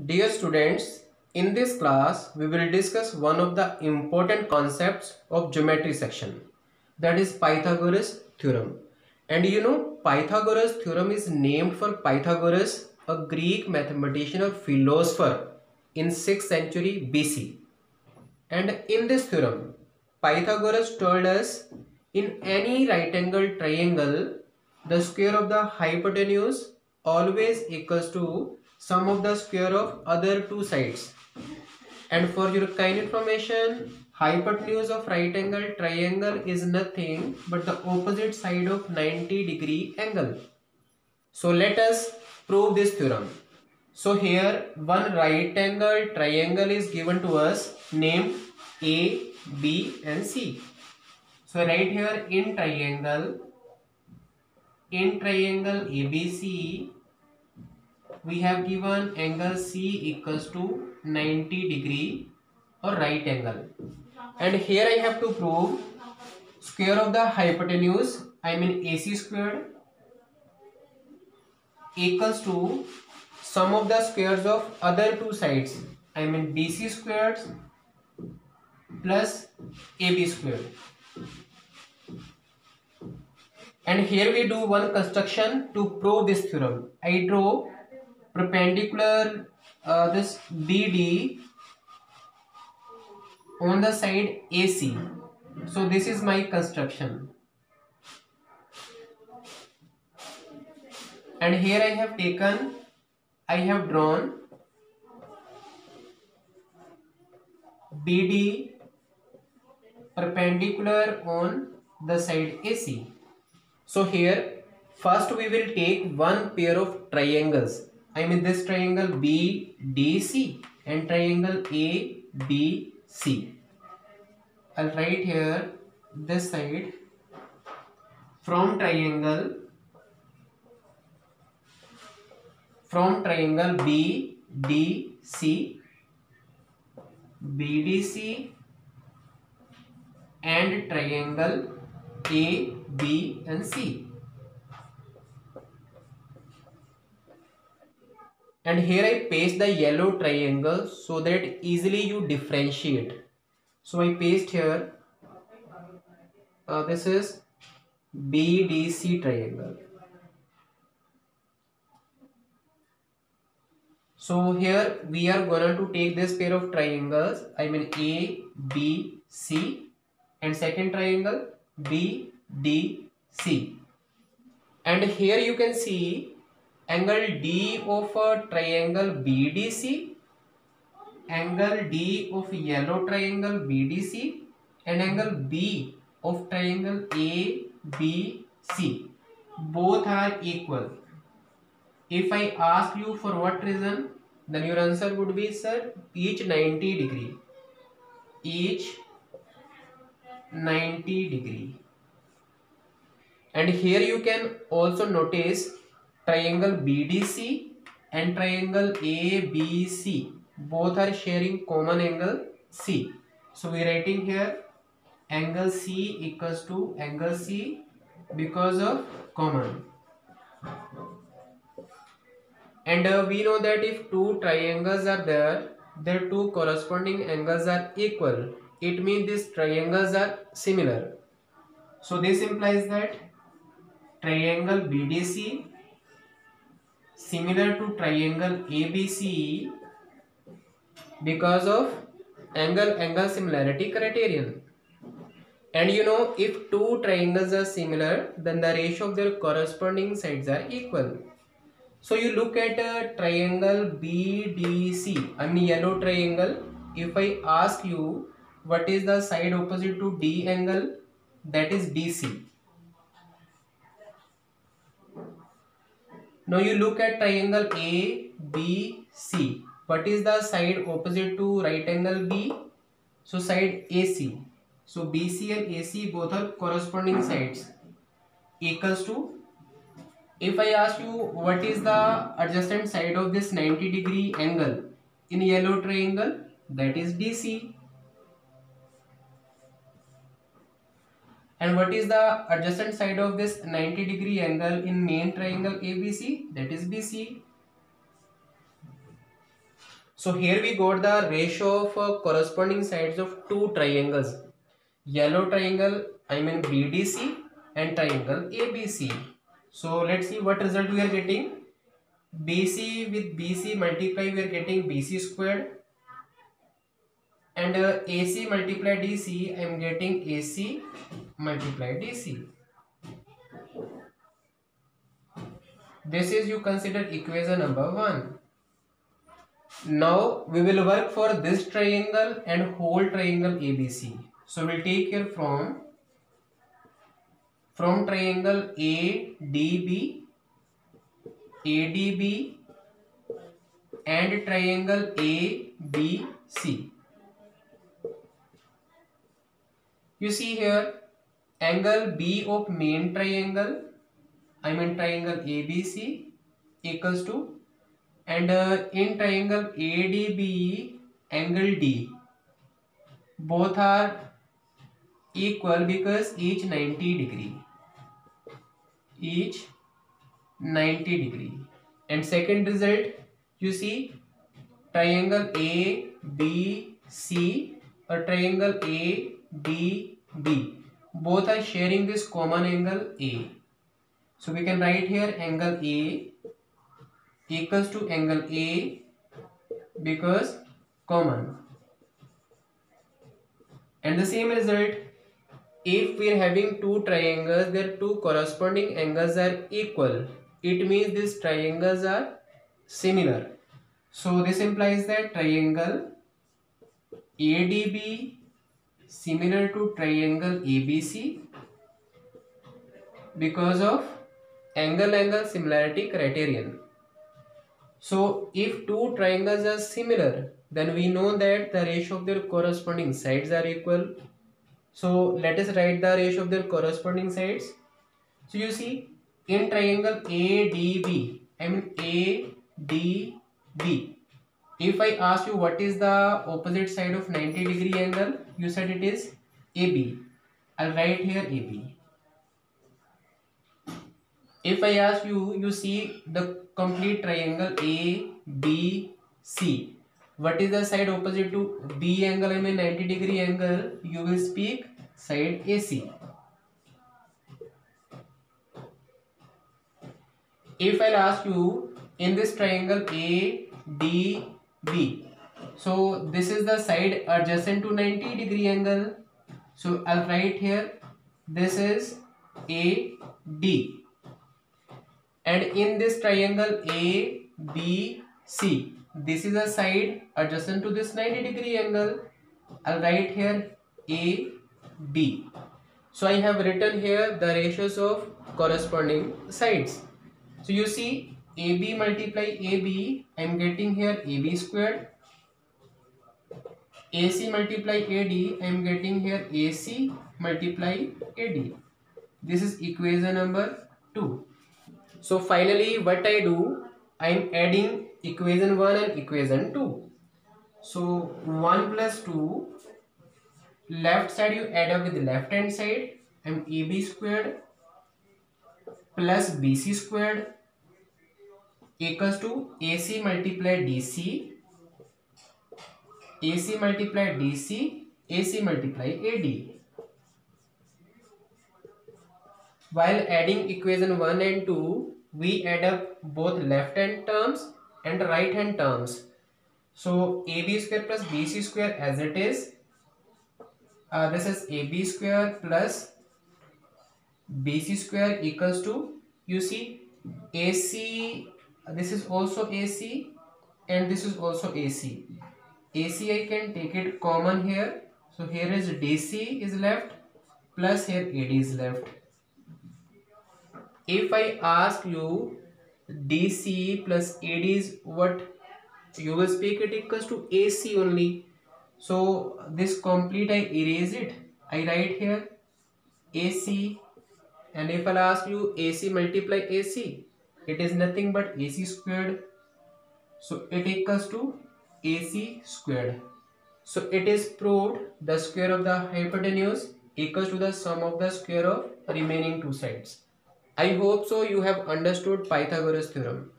Dear students, in this class we will discuss one of the important concepts of geometry section, that is Pythagoras theorem. And you know, Pythagoras theorem is named for Pythagoras, a Greek mathematician or philosopher in 6th century BC. And in this theorem, Pythagoras told us in any right angle triangle, the square of the hypotenuse always equals to sum of the square of other two sides. And for your kind information, hypotenuse of right angle triangle is nothing but the opposite side of 90-degree angle. So let us prove this theorem. So here one right angle triangle is given to us named A, B and C. So right here in triangle ABC we have given angle C equals to 90-degree or right angle. And here I have to prove square of the hypotenuse, I mean AC squared, equals to sum of the squares of other two sides, I mean BC squared plus AB squared. And here we do one construction to prove this theorem. I draw perpendicular this BD on the side AC. So this is my construction. And here I have drawn BD perpendicular on the side AC. So here first we will take one pair of triangles. I mean this triangle BDC and triangle ABC. I'll write here this side from triangle BDC, BDC and triangle A, B and C. And here I paste the yellow triangle so that easily you differentiate. So I paste here this is BDC triangle. So here we are going to take this pair of triangles, I mean A, B, C and second triangle B, D, C. And here you can see angle D of a triangle BDC, angle D of yellow triangle BDC and angle B of triangle ABC. Both are equal. If I ask you for what reason, then your answer would be, sir, each 90 degree. Each 90 degree. And here you can also notice triangle BDC and triangle ABC. Both are sharing common angle C. So we are writing here angle C equals to angle C because of common. And we know that if two triangles are there, their two corresponding angles are equal. It means these triangles are similar. So this implies that triangle BDC similar to triangle ABC because of angle similarity criterion. And you know, if two triangles are similar, then the ratio of their corresponding sides are equal. So you look at a triangle BDC, I mean yellow triangle. If I ask you what is the side opposite to D angle, that is DC. Now you look at triangle ABC. What is the side opposite to right angle B? So side AC. So BC and AC both are corresponding sides equals to, if I ask you what is the adjacent side of this 90-degree angle in yellow triangle, that is DC. And what is the adjacent side of this 90-degree angle in main triangle ABC, that is BC. So here we got the ratio of corresponding sides of two triangles. Yellow triangle, I mean BDC, and triangle ABC. So let's see what result we are getting. BC with BC multiply, we are getting BC squared, and AC multiply DC, I am getting AC multiply DC. This is you consider equation number 1. Now we will work for this triangle and whole triangle ABC. So we'll take here from triangle ADB, ADB and triangle ABC. You see here angle B of main triangle, I mean triangle ABC, equals to, and in triangle ADB angle D, both are equal because each 90 degree, each 90 degree. And second result, you see triangle ABC or triangle ADB, both are sharing this common angle A. So we can write here angle A equals to angle A because common. And the same result, if we are having two triangles, their two corresponding angles are equal, it means these triangles are similar. So this implies that triangle ADB similar to triangle ABC because of angle similarity criterion. So if two triangles are similar, then we know that the ratio of their corresponding sides are equal. So let us write the ratio of their corresponding sides. So you see in triangle ADB, I mean ADB, if I ask you what is the opposite side of 90 degree angle, you said it is AB. I'll write here AB. If I ask you, you see the complete triangle ABC, what is the side opposite to B angle, I mean 90 degree angle, you will speak side AC. If I'll ask you in this triangle ADB, so this is the side adjacent to 90 degree angle, so I'll write here this is AD. And in this triangle ABC, this is a side adjacent to this 90 degree angle, I'll write here AD. So I have written here the ratios of corresponding sides. So you see AB multiply AB, I am getting here AB squared. AC multiply AD, I am getting here AC multiply AD. This is equation number 2. So finally what I do, I am adding equation 1 and equation 2. So 1 plus 2, left side you add up with the left hand side, I am AB squared plus BC squared equals to AC multiply DC, AC multiply DC, AC multiply AD. While adding equation 1 and 2, we add up both left hand terms and right hand terms. So AB square plus BC square as it is. This is AB square plus BC square equals to, you see AC, this is also AC and this is also AC. AC I can take it common here. So here is DC is left plus here AD is left. If I ask you DC plus AD is what, you will speak it equals to AC only. So this complete I erase it. I write here AC, and if I'll ask you AC multiply AC, it is nothing but AC squared. So it equals to AC squared. So it is proved the square of the hypotenuse equals to the sum of the square of remaining two sides. I hope so you have understood Pythagoras theorem.